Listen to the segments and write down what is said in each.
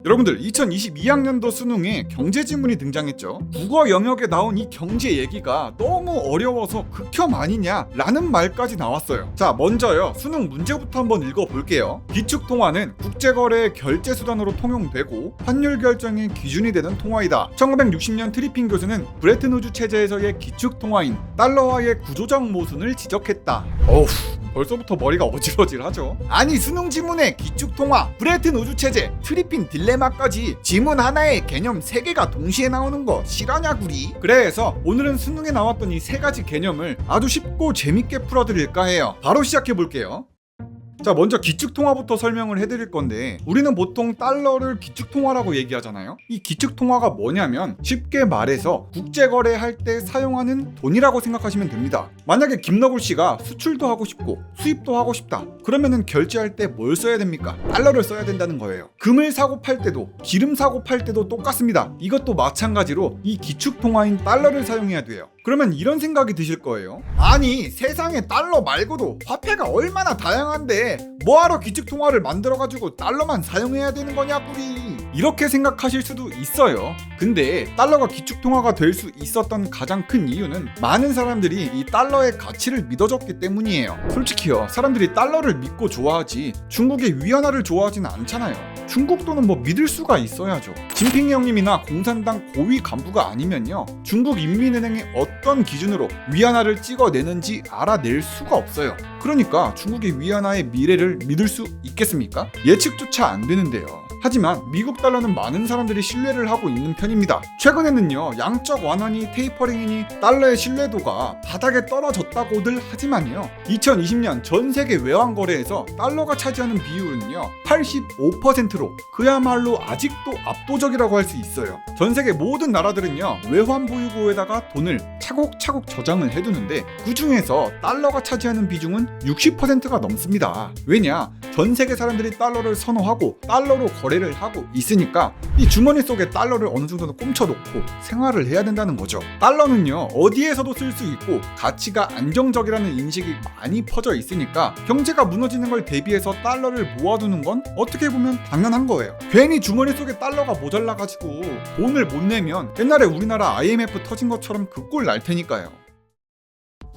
여러분들 2022학년도 수능에 경제 지문이 등장했죠. 국어 영역에 나온 이 경제 얘기가 너무 어려워서 극혐 아니냐 라는 말까지 나왔어요. 자, 먼저요 수능 문제부터 한번 읽어볼게요. 기축통화는 국제거래 결제 수단으로 통용되고 환율 결정의 기준이 되는 통화이다. 1960년 트리핀 교수는 브레튼우즈 체제에서의 기축통화인 달러화의 구조적 모순을 지적했다. 어우, 벌써부터 머리가 어질어질하죠. 아니 수능 지문에 기축통화, 브레튼우즈 체제, 트리핀 딜레마까지 지문 하나에 개념 3개가 동시에 나오는 거 실화냐구리. 그래서 오늘은 수능에 나왔던 이 3가지 개념을 아주 쉽고 재밌게 풀어드릴까 해요. 바로 시작해볼게요. 자, 먼저 기축통화부터 설명을 해드릴 건데 우리는 보통 달러를 기축통화라고 얘기하잖아요. 이 기축통화가 뭐냐면 쉽게 말해서 국제거래할 때 사용하는 돈이라고 생각하시면 됩니다. 만약에 김너굴 씨가 수출도 하고 싶고 수입도 하고 싶다. 그러면은 결제할 때 뭘 써야 됩니까? 달러를 써야 된다는 거예요. 금을 사고 팔 때도 기름 사고 팔 때도 똑같습니다. 이것도 마찬가지로 이 기축통화인 달러를 사용해야 돼요. 그러면 이런 생각이 드실 거예요. 아니 세상에 달러 말고도 화폐가 얼마나 다양한데 뭐하러 기축통화를 만들어가지고 달러만 사용해야 되는 거냐 뿌리. 이렇게 생각하실 수도 있어요. 근데 달러가 기축통화가 될 수 있었던 가장 큰 이유는 많은 사람들이 이 달러의 가치를 믿어줬기 때문이에요. 솔직히요, 사람들이 달러를 믿고 좋아하지 중국의 위안화를 좋아하지는 않잖아요. 중국 돈은 뭐 믿을 수가 있어야죠. 진핑이 형님이나 공산당 고위 간부가 아니면요 중국 인민은행이 어떤 기준으로 위안화를 찍어내는지 알아낼 수가 없어요. 그러니까 중국의 위안화의 미래를 믿을 수 있겠습니까? 예측조차 안 되는데요. 하지만 미국 달러는 많은 사람들이 신뢰를 하고 있는 편입니다. 최근에는요 양적 완화니 테이퍼링이니 달러의 신뢰도가 바닥에 떨어졌다고들 하지만요 2020년 전 세계 외환 거래에서 달러가 차지하는 비율은요 85%로 그야말로 아직도 압도적이라고 할 수 있어요. 전 세계 모든 나라들은요 외환 보유고에다가 돈을 차곡차곡 저장을 해두는데 그 중에서 달러가 차지하는 비중은 60%가 넘습니다. 왜냐? 전 세계 사람들이 달러를 선호하고 달러로 거래를 하고 있으니까 이 주머니 속에 달러를 어느 정도는 꽁쳐놓고 생활을 해야 된다는 거죠. 달러는요 어디에서도 쓸 수 있고 가치가 안정적이라는 인식이 많이 퍼져 있으니까 경제가 무너지는 걸 대비해서 달러를 모아두는 건 어떻게 보면 당연한 거예요. 괜히 주머니 속에 달러가 모자라가지고 돈을 못 내면 옛날에 우리나라 IMF 터진 것처럼 그 꼴 날 테니까요.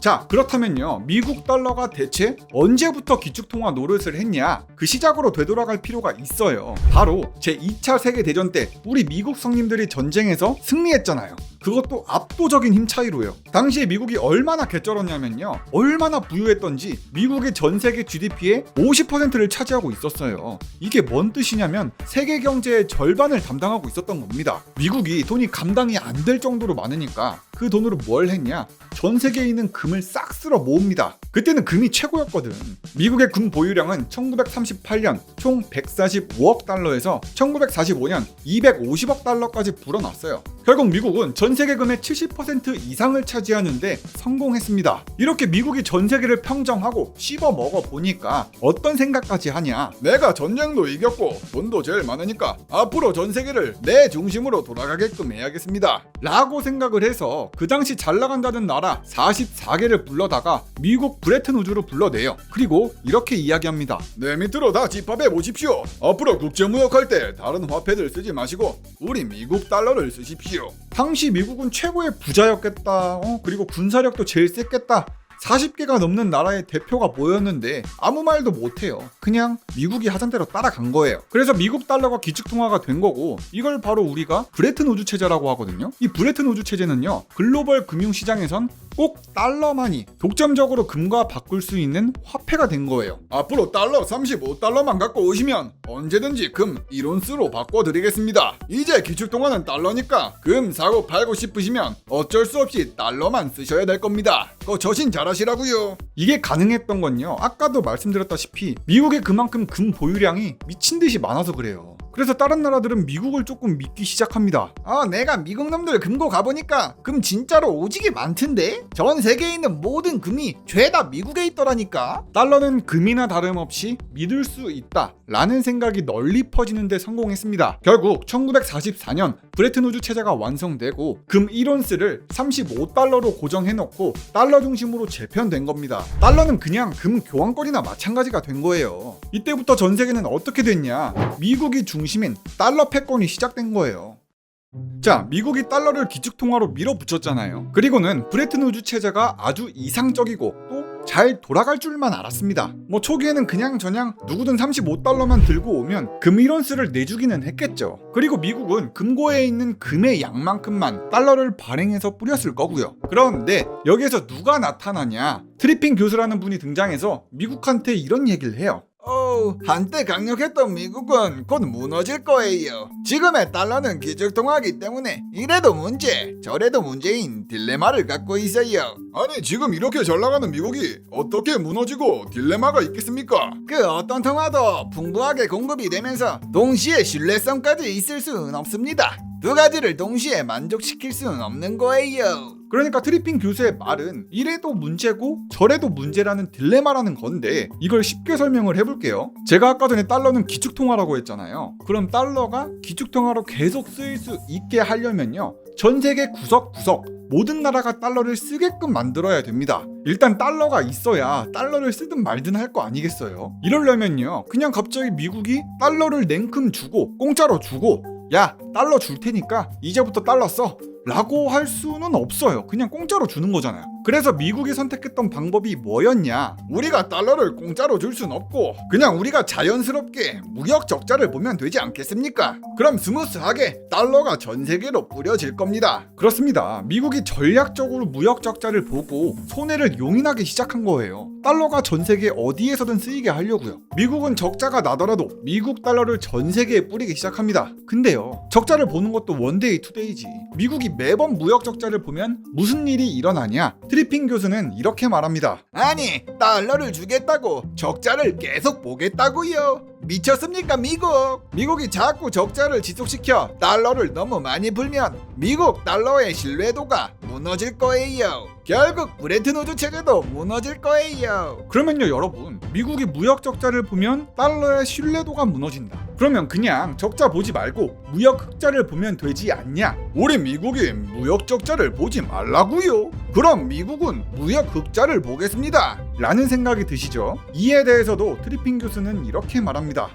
자, 그렇다면요 미국 달러가 대체 언제부터 기축통화 노릇을 했냐, 그 시작으로 되돌아갈 필요가 있어요. 바로 제2차 세계대전 때 우리 미국 성님들이 전쟁에서 승리했잖아요. 그것도 압도적인 힘 차이로요. 당시에 미국이 얼마나 개쩔었냐면요 얼마나 부유했던지 미국의 전 세계 GDP의 50%를 차지하고 있었어요. 이게 뭔 뜻이냐면 세계 경제의 절반을 담당하고 있었던 겁니다. 미국이 돈이 감당이 안 될 정도로 많으니까 그 돈으로 뭘 했냐, 전 세계에 있는 금을 싹 쓸어 모읍니다. 그때는 금이 최고였거든. 미국의 금 보유량은 1938년 총 145억 달러에서 1945년 250억 달러까지 불어났어요. 결국 미국은 전 세계 금의 70% 이상을 차지하는데 성공했습니다. 이렇게 미국이 전 세계를 평정하고 씹어 먹어 보니까 어떤 생각까지 하냐, 내가 전쟁도 이겼고 돈도 제일 많으니까 앞으로 전 세계를 내 중심으로 돌아가게끔 해야겠습니다 라고 생각을 해서 그 당시 잘 나간다는 나라 44개를 불러다가 미국 브레튼우즈로 불러내요. 그리고 이렇게 이야기합니다. 내 밑으로 다 집합해 보십시오. 앞으로 국제무역할 때 다른 화폐들 쓰지 마시고 우리 미국 달러를 쓰십시오. 당시 미국은 최고의 부자였겠다. 그리고 군사력도 제일 셌겠다. 40개가 넘는 나라의 대표가 모였는데 아무 말도 못해요. 그냥 미국이 하던 대로 따라간 거예요. 그래서 미국 달러가 기축통화가 된 거고, 이걸 바로 우리가 브레튼우즈 체제라고 하거든요. 이 브레튼우즈 체제는요 글로벌 금융시장에선 꼭 달러만이 독점적으로 금과 바꿀 수 있는 화폐가 된 거예요. 앞으로 달러 35달러만 갖고 오시면 언제든지 금 1온스로 바꿔드리겠습니다. 이제 기축통화는 달러니까 금 사고 팔고 싶으시면 어쩔 수 없이 달러만 쓰셔야 될 겁니다. 그거 저신 잘하시라고요. 이게 가능했던 건요 아까도 말씀드렸다시피 미국에 그만큼 금 보유량이 미친듯이 많아서 그래요. 그래서 다른 나라들은 미국을 조금 믿기 시작합니다. 내가 미국 놈들 금고 가보니까 금 진짜로 오지게 많던데? 전 세계에 있는 모든 금이 죄다 미국에 있더라니까. 달러는 금이나 다름없이 믿을 수 있다 라는 생각이 널리 퍼지는 데 성공했습니다. 결국 1944년 브레튼우즈 체제가 완성되고 금 1온스를 35달러로 고정해놓고 달러 중심으로 재편된 겁니다. 달러는 그냥 금 교환권이나 마찬가지가 된 거예요. 이때부터 전 세계는 어떻게 됐냐, 미국이 중 중심인 달러 패권이 시작된 거예요. 자, 미국이 달러를 기축통화로 밀어붙였잖아요. 그리고는 브레튼 우즈 체제가 아주 이상적이고 또 잘 돌아갈 줄만 알았습니다. 초기에는 그냥저냥 누구든 35달러만 들고 오면 금 1온스를 내주기는 했겠죠. 그리고 미국은 금고에 있는 금의 양만큼만 달러를 발행해서 뿌렸을 거고요. 그런데 여기에서 누가 나타나냐? 트리핀 교수라는 분이 등장해서 미국한테 이런 얘기를 해요. 한때 강력했던 미국은 곧 무너질 거예요. 지금의 달러는 기축통화이기 때문에 이래도 문제, 저래도 문제인 딜레마를 갖고 있어요. 아니 지금 이렇게 잘 나가는 미국이 어떻게 무너지고 딜레마가 있겠습니까? 그 어떤 통화도 풍부하게 공급이 되면서 동시에 신뢰성까지 있을 수는 없습니다. 두 가지를 동시에 만족시킬 수는 없는 거예요. 그러니까 트리핀 교수의 말은 이래도 문제고 저래도 문제라는 딜레마라는 건데, 이걸 쉽게 설명을 해볼게요. 제가 아까 전에 달러는 기축통화라고 했잖아요. 그럼 달러가 기축통화로 계속 쓰일 수 있게 하려면요, 전 세계 구석구석 모든 나라가 달러를 쓰게끔 만들어야 됩니다. 일단 달러가 있어야 달러를 쓰든 말든 할 거 아니겠어요. 이러려면요, 그냥 갑자기 미국이 달러를 냉큼 주고 공짜로 주고 야, 달러 줄 테니까 이제부터 달러 써 라고 할 수는 없어요. 그냥 공짜로 주는 거잖아요. 그래서 미국이 선택했던 방법이 뭐였냐? 우리가 달러를 공짜로 줄 순 없고 그냥 우리가 자연스럽게 무역 적자를 보면 되지 않겠습니까? 그럼 스무스하게 달러가 전 세계로 뿌려질 겁니다. 그렇습니다. 미국이 전략적으로 무역 적자를 보고 손해를 용인하기 시작한 거예요. 달러가 전 세계 어디에서든 쓰이게 하려고요. 미국은 적자가 나더라도 미국 달러를 전 세계에 뿌리기 시작합니다. 근데요, 적자를 보는 것도 원데이 투데이지. 미국이 매번 무역 적자를 보면 무슨 일이 일어나냐? 트리핀 교수는 이렇게 말합니다. 아니, 달러를 주겠다고 적자를 계속 보겠다고요? 미쳤습니까 미국? 미국이 자꾸 적자를 지속시켜 달러를 너무 많이 불면 미국 달러의 신뢰도가 무너질 거예요. 결국 브레튼 우즈 체제도 무너질 거예요. 그러면요 여러분, 미국이 무역 적자를 보면 달러의 신뢰도가 무너진다. 그러면 그냥 적자 보지 말고 무역 흑자를 보면 되지 않냐? 우리 미국이 무역 적자를 보지 말라고요? 그럼 미국은 무역 흑자를 보겠습니다 라는 생각이 드시죠? 이에 대해서도 트리핀 교수는 이렇게 말합니다.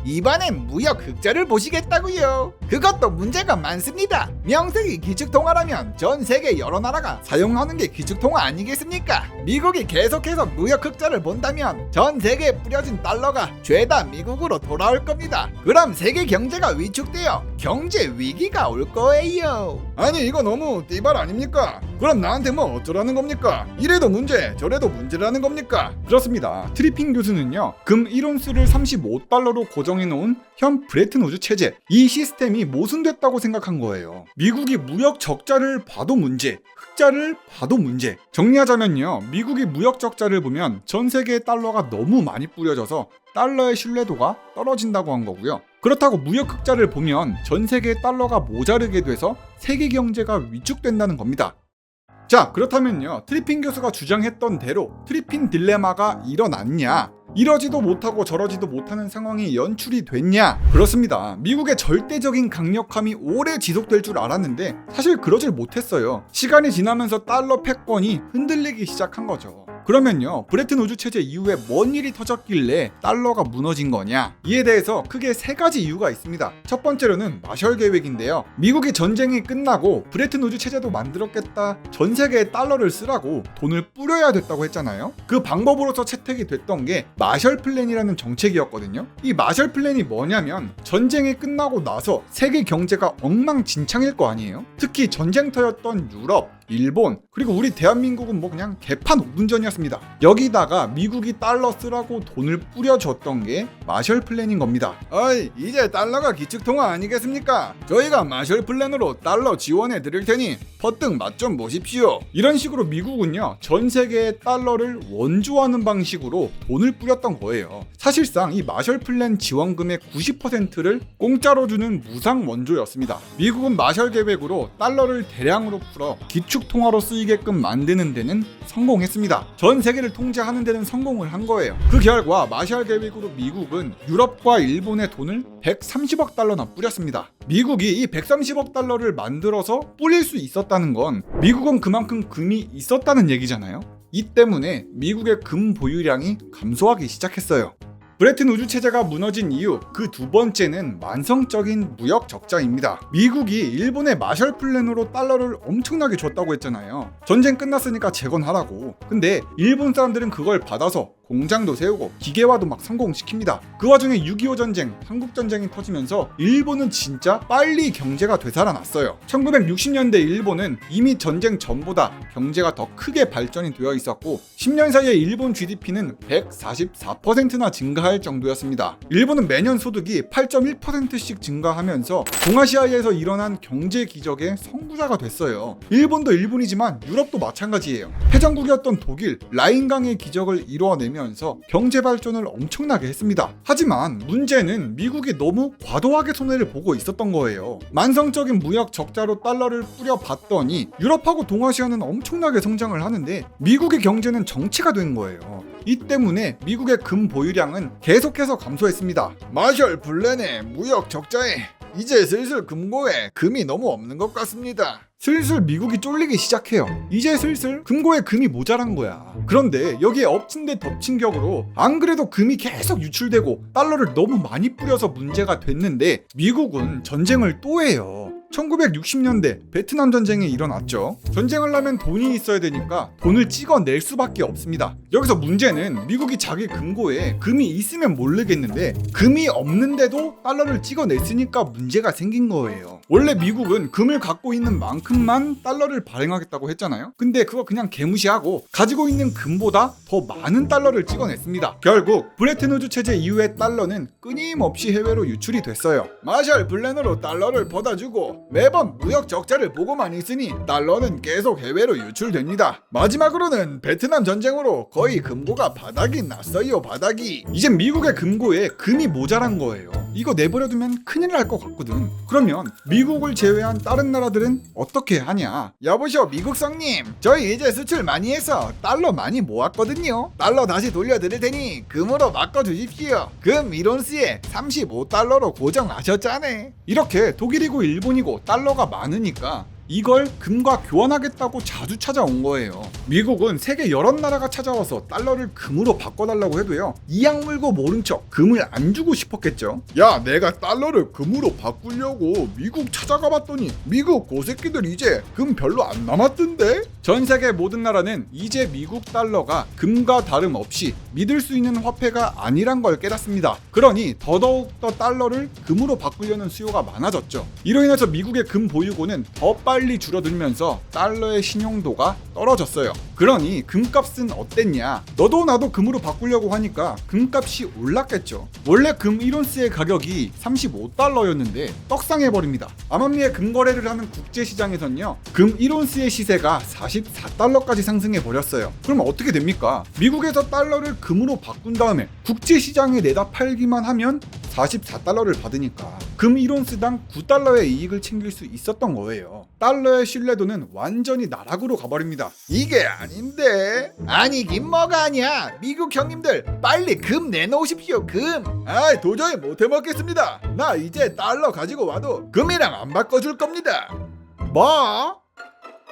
이번엔 무역 흑자를 보시겠다고요? 그것도 문제가 많습니다. 명색이 기축통화라면 전 세계 여러 나라가 사용하는 게 기축통화 아니겠습니까? 미국이 계속해서 무역 흑자를 본다면 전 세계에 뿌려진 달러가 죄다 미국으로 돌아올 겁니다. 그럼 세계 경제가 위축되어 경제 위기가 올 거예요. 아니 이거 너무 띠발 아닙니까? 그럼 나한테 뭐 어쩌라는 겁니까? 이래도 문제 저래도 문제라는 겁니까? 그렇습니다. 트리핀 교수는요, 금 1온스를 35달러로 고정해 놓은 현 브레튼 우즈 체제, 이 시스템이 모순됐다고 생각한 거예요. 미국이 무역 적자를 봐도 문제, 흑자를 봐도 문제. 정리하자면요, 미국이 무역 적자를 보면 전 세계의 달러가 너무 많이 뿌려져서 달러의 신뢰도가 떨어진다고 한 거고요. 그렇다고 무역 흑자를 보면 전 세계의 달러가 모자르게 돼서 세계 경제가 위축된다는 겁니다. 자, 그렇다면요, 트리핀 교수가 주장했던 대로 트리핀 딜레마가 일어났냐? 이러지도 못하고 저러지도 못하는 상황이 연출이 됐냐? 그렇습니다. 미국의 절대적인 강력함이 오래 지속될 줄 알았는데 사실 그러질 못했어요. 시간이 지나면서 달러 패권이 흔들리기 시작한 거죠. 그러면요, 브레튼 우즈 체제 이후에 뭔 일이 터졌길래 달러가 무너진 거냐? 이에 대해서 크게 세 가지 이유가 있습니다. 첫 번째로는 마셜 계획인데요. 미국이 전쟁이 끝나고 브레튼 우즈 체제도 만들었겠다, 전 세계에 달러를 쓰라고 돈을 뿌려야 됐다고 했잖아요. 그 방법으로서 채택이 됐던 게 마셜 플랜이라는 정책이었거든요. 이 마셜 플랜이 뭐냐면 전쟁이 끝나고 나서 세계 경제가 엉망진창일 거 아니에요. 특히 전쟁터였던 유럽, 일본, 그리고 우리 대한민국은 뭐 그냥 개판 5분 전이었습니다. 여기다가 미국이 달러 쓰라고 돈을 뿌려줬던 게 마셜 플랜인 겁니다. 어이, 이제 달러가 기축통화 아니겠습니까? 저희가 마셜 플랜으로 달러 지원해 드릴 테니 퍼뜩 맛 좀 보십시오. 이런 식으로 미국은요, 전 세계의 달러를 원조하는 방식으로 돈을 뿌렸던 거예요. 사실상 이 마셜 플랜 지원금의 90%를 공짜로 주는 무상 원조였습니다. 미국은 마셜 계획으로 달러를 대량으로 풀어 기축통화로 쓰이게끔 만드는 데는 성공했습니다. 전 세계를 통제하는 데는 성공을 한 거예요. 그 결과 마셜 계획으로 미국은 유럽과 일본의 돈을 130억 달러나 뿌렸습니다. 미국이 이 130억 달러를 만들어서 뿌릴 수 있었다는 건 미국은 그만큼 금이 있었다는 얘기잖아요. 이 때문에 미국의 금 보유량이 감소하기 시작했어요. 브레튼 우주 체제가 무너진 이유 그 두 번째는 만성적인 무역 적자입니다. 미국이 일본의 마셜 플랜으로 달러를 엄청나게 줬다고 했잖아요. 전쟁 끝났으니까 재건하라고. 근데 일본 사람들은 그걸 받아서 공장도 세우고 기계화도 막 성공시킵니다. 그 와중에 6.25 전쟁, 한국 전쟁이 터지면서 일본은 진짜 빨리 경제가 되살아났어요. 1960년대 일본은 이미 전쟁 전보다 경제가 더 크게 발전이 되어 있었고 10년 사이에 일본 GDP는 144%나 증가할 정도였습니다. 일본은 매년 소득이 8.1%씩 증가하면서 동아시아에서 일어난 경제 기적의 선구자가 됐어요. 일본도 일본이지만 유럽도 마찬가지예요. 패전국이었던 독일, 라인강의 기적을 이루어내면서 경제 발전을 엄청나게 했습니다. 하지만 문제는 미국이 너무 과도하게 손해를 보고 있었던 거예요. 만성적인 무역 적자로 달러를 뿌려봤더니 유럽하고 동아시아는 엄청나게 성장을 하는데 미국의 경제는 정체가 된 거예요. 이 때문에 미국의 금 보유량은 계속해서 감소했습니다. 마셜 플랜의 무역 적자에 이제 슬슬 금고에 금이 너무 없는 것 같습니다. 슬슬 미국이 쫄리기 시작해요. 이제 슬슬 금고에 금이 모자란 거야. 그런데 여기에 엎친 데 덮친 격으로 안 그래도 금이 계속 유출되고 달러를 너무 많이 뿌려서 문제가 됐는데 미국은 전쟁을 또 해요. 1960년대 베트남 전쟁이 일어났죠. 전쟁을 하면 돈이 있어야 되니까 돈을 찍어낼 수밖에 없습니다. 여기서 문제는 미국이 자기 금고에 금이 있으면 모르겠는데 금이 없는데도 달러를 찍어냈으니까 문제가 생긴 거예요. 원래 미국은 금을 갖고 있는 만큼만 달러를 발행하겠다고 했잖아요. 근데 그거 그냥 개무시하고 가지고 있는 금보다 더 많은 달러를 찍어냈습니다. 결국 브레튼 우주 체제 이후에 달러는 끊임없이 해외로 유출이 됐어요. 마셜 플랜으로 달러를 받아주고 매번 무역 적자를 보고만 있으니 달러는 계속 해외로 유출됩니다. 마지막으로는 베트남 전쟁으로 거의 금고가 바닥이 났어요. 바닥이. 이제 미국의 금고에 금이 모자란 거예요. 이거 내버려두면 큰일 날 것 같거든. 그러면 미국을 제외한 다른 나라들은 어떻게 하냐? 여보시오 미국 성님, 저희 이제 수출 많이 해서 달러 많이 모았거든요. 달러 다시 돌려드릴 테니 금으로 바꿔주십시오. 금 1온스에 35달러로 고정하셨잖아요. 이렇게 독일이고 일본이고 달러가 많으니까 이걸 금과 교환하겠다고 자주 찾아온 거예요. 미국은 세계 여러 나라가 찾아와서 달러를 금으로 바꿔달라고 해도요, 이악 물고 모른 척 금을 안 주고 싶었겠죠. 야, 내가 달러를 금으로 바꾸려고 미국 찾아가 봤더니 미국 고새끼들 이제 금 별로 안 남았던데? 전 세계 모든 나라는 이제 미국 달러가 금과 다름없이 믿을 수 있는 화폐가 아니란 걸 깨닫습니다. 그러니 더더욱 더 달러를 금으로 바꾸려는 수요가 많아졌죠. 이로 인해서 미국의 금 보유고는 더 빨리 줄어들면서 달러의 신용도가 떨어졌어요. 그러니 금값은 어땠냐? 너도 나도 금으로 바꾸려고 하니까 금값이 올랐겠죠. 원래 금 1온스의 가격이 35달러였는데 떡상해버립니다. 암암리에 금거래를 하는 국제시장에선요, 금 1온스의 시세가 44달러까지 상승해버렸어요. 그럼 어떻게 됩니까? 미국에서 달러를 금으로 바꾼 다음에 국제시장에 내다 팔기만 하면 44달러를 받으니까 금 1온스당 9달러의 이익을 챙길 수 있었던 거예요. 달러의 신뢰도는 완전히 나락으로 가버립니다. 이게 아닌데? 아니긴 뭐가 아니야. 미국 형님들 빨리 금 내놓으십시오. 금. 아이, 도저히 못 해먹겠습니다. 나 이제 달러 가지고 와도 금이랑 안 바꿔줄 겁니다. 뭐?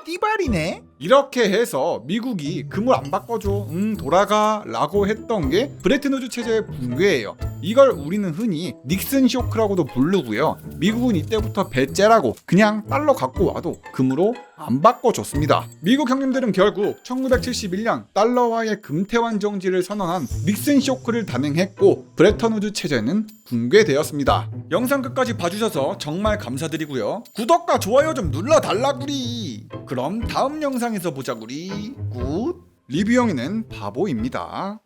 띠발이네? 이렇게 해서 미국이 금을 안 바꿔줘, 돌아가 라고 했던 게 브레튼 우주 체제의 붕괴예요. 이걸 우리는 흔히 닉슨 쇼크라고도 부르고요. 미국은 이때부터 배째라고 그냥 달러 갖고 와도 금으로 안 바꿔줬습니다. 미국 형님들은 결국 1971년 달러와의 금태환 정지를 선언한 닉슨 쇼크를 단행했고 브레튼 우주 체제는 붕괴되었습니다. 영상 끝까지 봐주셔서 정말 감사드리고요. 구독과 좋아요 좀 눌러달라구리. 그럼 다음 영상에서 보자구리. 굿. 리뷰형이는 바보입니다.